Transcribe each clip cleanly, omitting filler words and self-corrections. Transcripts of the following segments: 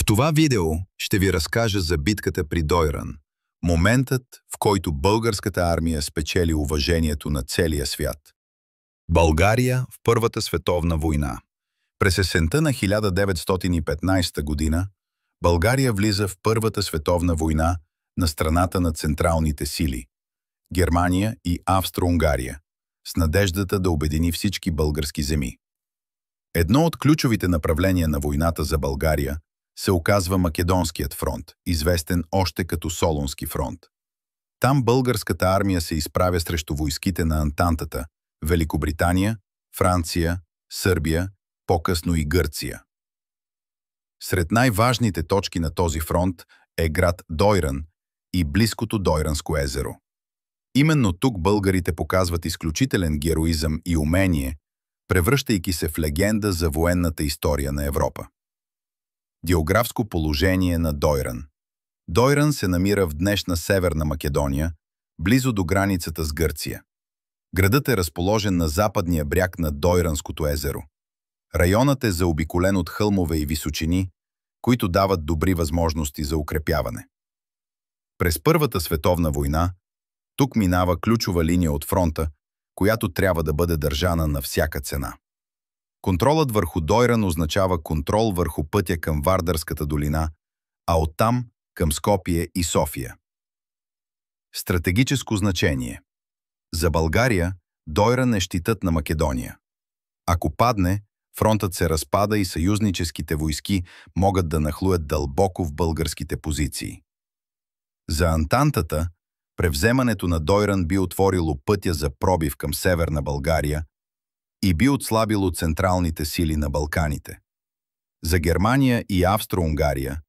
В това видео ще ви разкажа за битката при Дойран, моментът, в който българската армия спечели уважението на целия свят. България в Първата световна война. През есента на 1915 година България влиза в Първата световна война на страната на централните сили – Германия и Австро-Унгария, с надеждата да обедини всички български земи. Едно от ключовите направления на войната за България се оказва Македонският фронт, известен още като Солунски фронт. Там българската армия се изправя срещу войските на Антантата – Великобритания, Франция, Сърбия, по-късно и Гърция. Сред най-важните точки на този фронт е град Дойран и близкото Дойранско езеро. Именно тук българите показват изключителен героизъм и умение, превръщайки се в легенда за военната история на Европа. Географско положение на Дойран. Дойран се намира в днешна Северна Македония, близо до границата с Гърция. Градът е разположен на западния бряг на Дойранското езеро. Районът е заобиколен от хълмове и височини, които дават добри възможности за укрепяване. През Първата световна война тук минава ключова линия от фронта, която трябва да бъде държана на всяка цена. Контролът върху Дойран означава контрол върху пътя към Вардарската долина, а оттам към Скопие и София. Стратегическо значение. За България Дойран е щитът на Македония. Ако падне, фронтът се разпада и съюзническите войски могат да нахлуят дълбоко в българските позиции. За Антантата превземането на Дойран би отворило пътя за пробив към Северна България и би отслабило централните сили на Балканите. За Германия и Австро-Унгария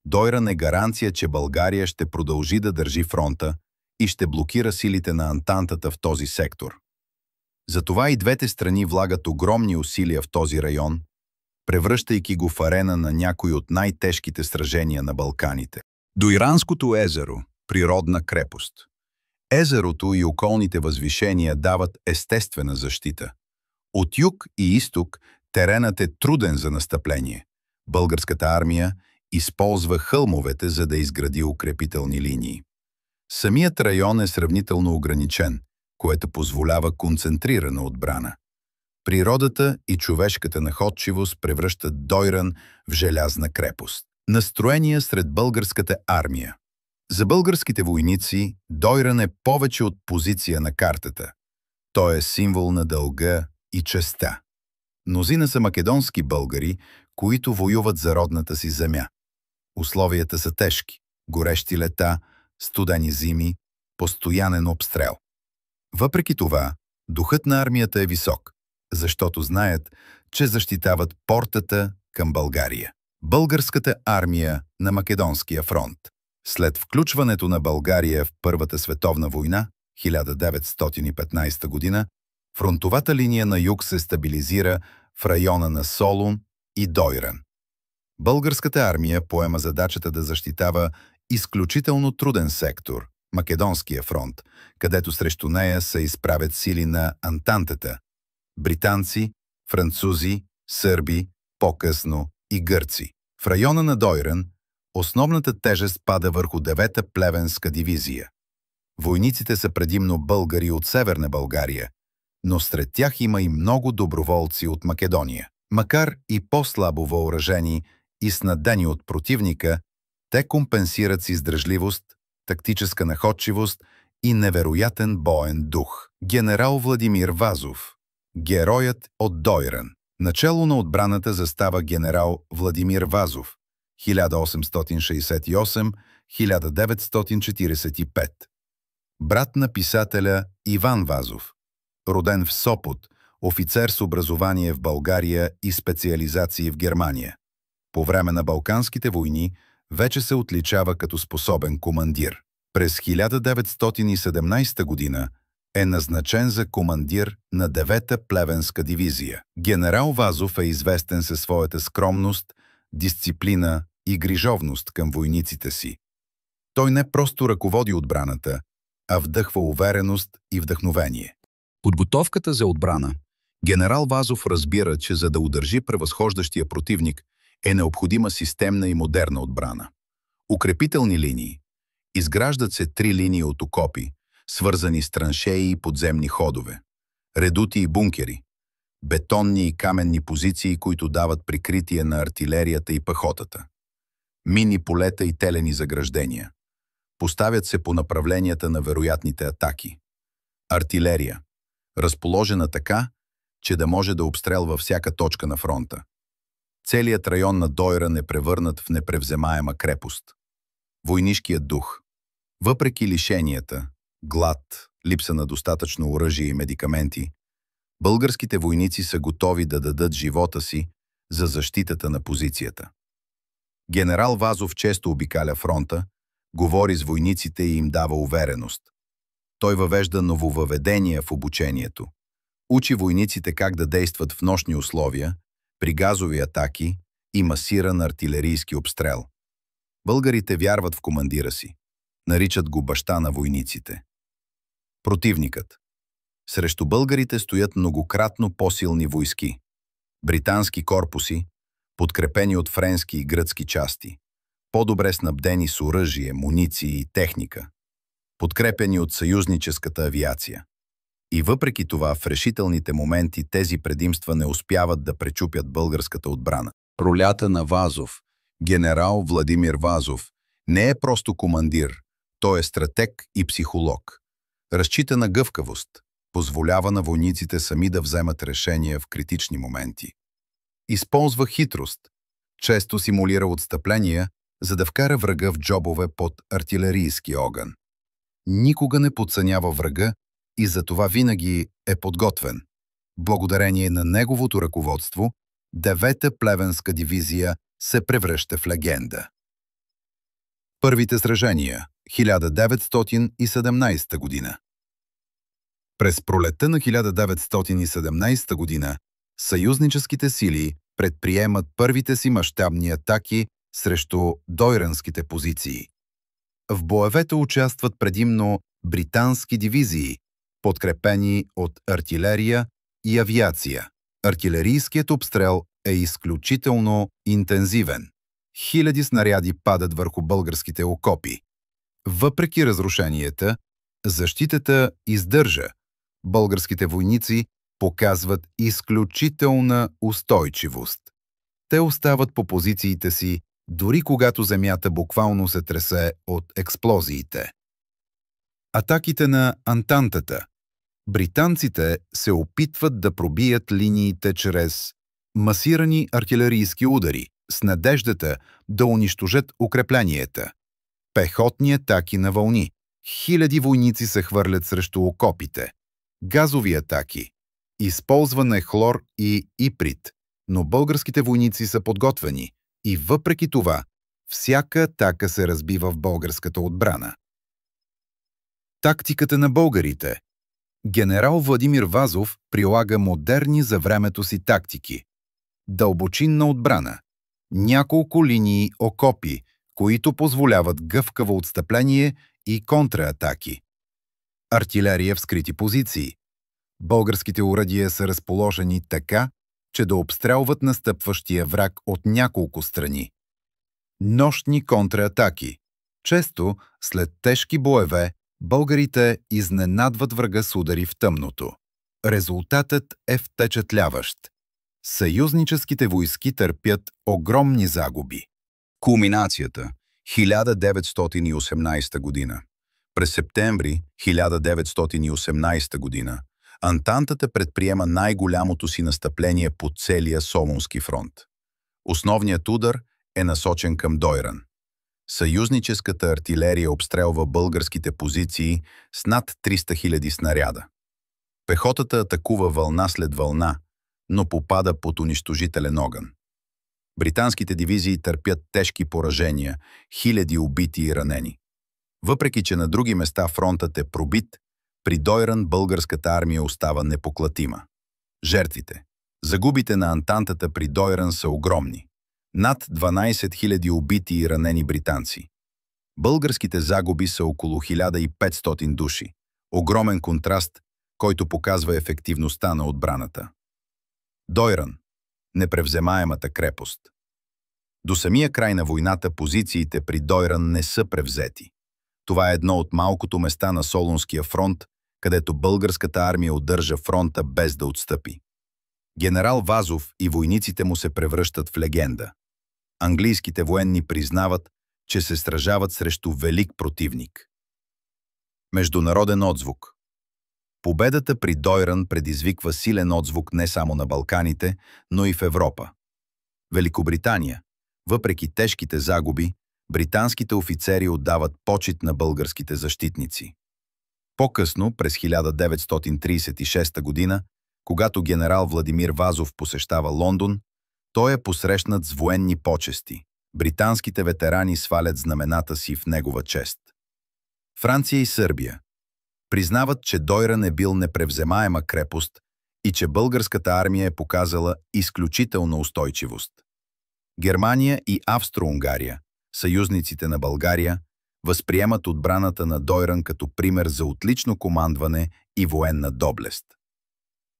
Дойран е гаранция, че България ще продължи да държи фронта и ще блокира силите на Антантата в този сектор. Затова и двете страни влагат огромни усилия в този район, превръщайки го в арена на някои от най-тежките сражения на Балканите. Дойранското езеро – природна крепост. Езерото и околните възвишения дават естествена защита. От юг и изток теренът е труден за настъпление. Българската армия използва хълмовете, за да изгради укрепителни линии. Самият район е сравнително ограничен, което позволява концентрирана отбрана. Природата и човешката находчивост превръщат Дойран в желязна крепост. Настроения сред българската армия. За българските войници Дойран е повече от позиция на картата. Той е символ на дълга и честта. Мнозина са македонски българи, които воюват за родната си земя. Условията са тежки – горещи лета, студени зими, постоянен обстрел. Въпреки това, духът на армията е висок, защото знаят, че защитават портата към България. Българската армия на Македонския фронт. След включването на България в Първата световна война, 1915 година, фронтовата линия на юг се стабилизира в района на Солун и Дойран. Българската армия поема задачата да защитава изключително труден сектор – Македонския фронт, където срещу нея се изправят сили на Антантата – британци, французи, сърби, по-късно и гърци. В района на Дойран основната тежест пада върху 9-та плевенска дивизия. Войниците са предимно българи от Северна България, но сред тях има и много доброволци от Македония. Макар и по-слабо въоръжени и снабдени от противника, те компенсират с издръжливост, тактическа находчивост и невероятен боен дух. Генерал Владимир Вазов. Героят от Дойран. Начело на отбраната застава генерал Владимир Вазов, 1868-1945. Брат на писателя Иван Вазов. Роден в Сопот, офицер с образование в България и специализации в Германия. По време на Балканските войни вече се отличава като способен командир. През 1917 година е назначен за командир на 9-та плевенска дивизия. Генерал Вазов е известен със своята скромност, дисциплина и грижовност към войниците си. Той не просто ръководи отбраната, а вдъхва увереност и вдъхновение. Подготовката за отбрана. Генерал Вазов разбира, че за да удържи превъзхождащия противник, е необходима системна и модерна отбрана. Укрепителни линии. Изграждат се 3 линии от окопи, свързани с траншеи и подземни ходове, редути и бункери, бетонни и каменни позиции, които дават прикритие на артилерията и пехотата, мини полета и телени заграждения. Поставят се по направленията на вероятните атаки. Артилерия, разположена така, че да може да обстрелва всяка точка на фронта. Целият район на Дойран е превърнат в непревземаема крепост. Войнишкият дух. Въпреки лишенията, глад, липса на достатъчно оръжие и медикаменти, българските войници са готови да дадат живота си за защитата на позицията. Генерал Вазов често обикаля фронта, говори с войниците и им дава увереност. Той въвежда нововъведения в обучението. Учи войниците как да действат в нощни условия, при газови атаки и масиран артилерийски обстрел. Българите вярват в командира си. Наричат го баща на войниците. Противникът. Срещу българите стоят многократно по-силни войски. Британски корпуси, подкрепени от френски и гръцки части, по-добре снабдени с оръжие, муниции и техника, подкрепени от съюзническата авиация. И въпреки това, в решителните моменти тези предимства не успяват да пречупят българската отбрана. Ролята на Вазов, генерал Владимир Вазов, не е просто командир, той е стратег и психолог. Разчита на гъвкавост, позволява на войниците сами да вземат решения в критични моменти. Използва хитрост, често симулира отстъпления, за да вкара врага в джобове под артилерийски огън. Никога не подценява врага и затова винаги е подготвен. Благодарение на неговото ръководство, 9-та плевенска дивизия се превръща в легенда. Първите сражения, 1917 година. През пролетта на 1917 година съюзническите сили предприемат първите си мащабни атаки срещу дойранските позиции. В боевете участват предимно британски дивизии, подкрепени от артилерия и авиация. Артилерийският обстрел е изключително интензивен. Хиляди снаряди падат върху българските окопи. Въпреки разрушенията, защитата издържа. Българските войници показват изключителна устойчивост. Те остават по позициите си, дори когато земята буквално се тресе от експлозиите. Атаките на Антантата. Британците се опитват да пробият линиите чрез масирани артилерийски удари, с надеждата да унищожат укрепленията. Пехотни атаки на вълни. Хиляди войници се хвърлят срещу окопите. Газови атаки. Използване хлор и иприт, но българските войници са подготвени и въпреки това всяка атака се разбива в българската отбрана. Тактиката на българите. Генерал Владимир Вазов прилага модерни за времето си тактики. Дълбочинна отбрана. Няколко линии окопи, които позволяват гъвкаво отстъпление и контраатаки. Артилерия в скрити позиции. Българските оръдия са разположени така, че да обстрелват настъпващия враг от няколко страни. Нощни контраатаки. Често, след тежки боеве, българите изненадват врага с удари в тъмното. Резултатът е впечатляващ. Съюзническите войски търпят огромни загуби. Кулминацията – 1918 година. През септември 1918 година Антантата предприема най-голямото си настъпление по целия Солунски фронт. Основният удар е насочен към Дойран. Съюзническата артилерия обстрелва българските позиции с над 300 000 снаряда. Пехотата атакува вълна след вълна, но попада под унищожителен огън. Британските дивизии търпят тежки поражения, хиляди убити и ранени. Въпреки че на други места фронтът е пробит, при Дойран българската армия остава непоклатима. Жертвите. Загубите на Антантата при Дойран са огромни. Над 12 000 убити и ранени британци. Българските загуби са около 1500 души. Огромен контраст, който показва ефективността на отбраната. Дойран. Непревземаемата крепост. До самия край на войната позициите при Дойран не са превзети. Това е едно от малкото места на Солунския фронт, където българската армия удържа фронта без да отстъпи. Генерал Вазов и войниците му се превръщат в легенда. Английските военни признават, че се сражават срещу велик противник. Международен отзвук. Победата при Дойран предизвиква силен отзвук не само на Балканите, но и в Европа. Великобритания, въпреки тежките загуби, британските офицери отдават почит на българските защитници. По-късно, през 1936 година, когато генерал Владимир Вазов посещава Лондон, той е посрещнат с военни почести. Британските ветерани свалят знамената си в негова чест. Франция и Сърбия признават, че Дойран е бил непревземаема крепост и че българската армия е показала изключителна устойчивост. Германия и Австро-Унгария, съюзниците на България, възприемат отбраната на Дойран като пример за отлично командване и военна доблест.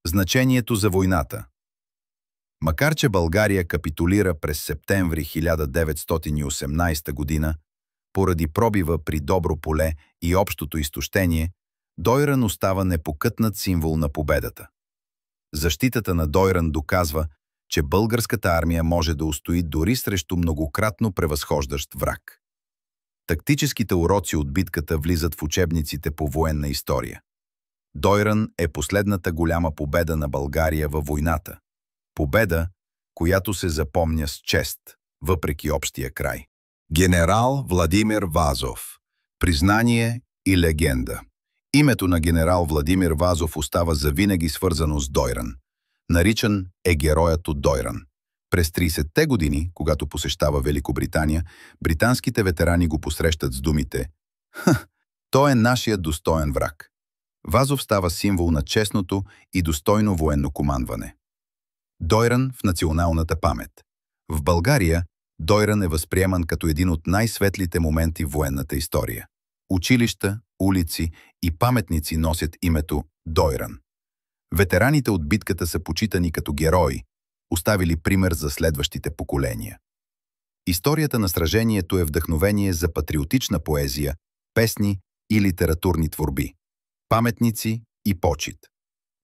Значението за войната. Макар че България капитулира през септември 1918 година, поради пробива при Добро поле и общото изтощение, Дойран остава непокътнат символ на победата. Защитата на Дойран доказва, че българската армия може да устои дори срещу многократно превъзхождащ враг. Тактическите уроци от битката влизат в учебниците по военна история. Дойран е последната голяма победа на България във войната. Победа, която се запомня с чест, въпреки общия край. Генерал Владимир Вазов. Признание и легенда. Името на генерал Владимир Вазов остава завинаги свързано с Дойран. Наричан е героят от Дойран. През 30-те години, когато посещава Великобритания, британските ветерани го посрещат с думите «Ха, той е нашият достоен враг». Вазов става символ на честното и достойно военно командване. Дойран в националната памет. В България Дойран е възприеман като един от най-светлите моменти в военната история. Училища, улици и паметници носят името Дойран. Ветераните от битката са почитани като герои, оставили пример за следващите поколения. Историята на сражението е вдъхновение за патриотична поезия, песни и литературни творби, паметници и почит.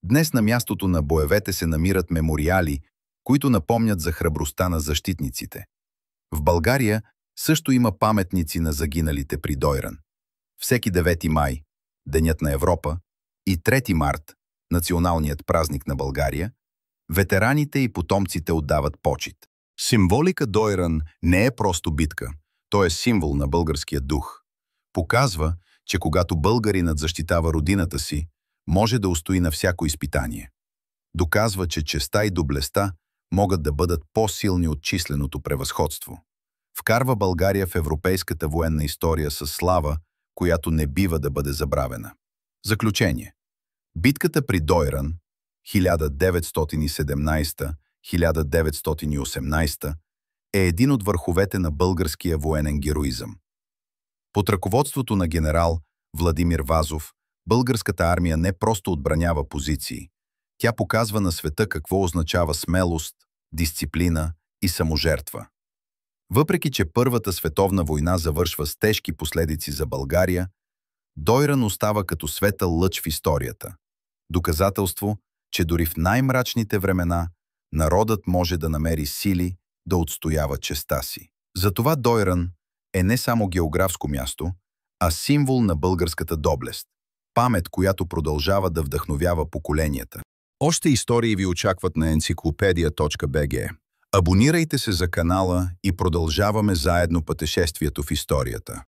Днес на мястото на боевете се намират мемориали, които напомнят за храбростта на защитниците. В България също има паметници на загиналите при Дойран. Всеки 9 май, Денят на Европа, и 3 март, националният празник на България, ветераните и потомците отдават почит. Символика Дойран не е просто битка, то е символ на българския дух. Показва, че когато българинът защитава родината си, може да устои на всяко изпитание. Доказва, че честта и доблестта могат да бъдат по-силни от численото превъзходство. Вкарва България в европейската военна история със слава, която не бива да бъде забравена. Заключение. Битката при Дойран 1917-1918 е един от върховете на българския военен героизъм. Под ръководството на генерал Владимир Вазов, българската армия не просто отбранява позиции, тя показва на света какво означава смелост, дисциплина и саможертва. Въпреки че Първата световна война завършва с тежки последици за България, Дойран остава като светъл лъч в историята. Доказателство, че дори в най-мрачните времена народът може да намери сили да отстоява честта си. Затова Дойран е не само географско място, а символ на българската доблест, памет, която продължава да вдъхновява поколенията. Още истории ви очакват на encyclopedia.bg. Абонирайте се за канала и продължаваме заедно пътешествието в историята.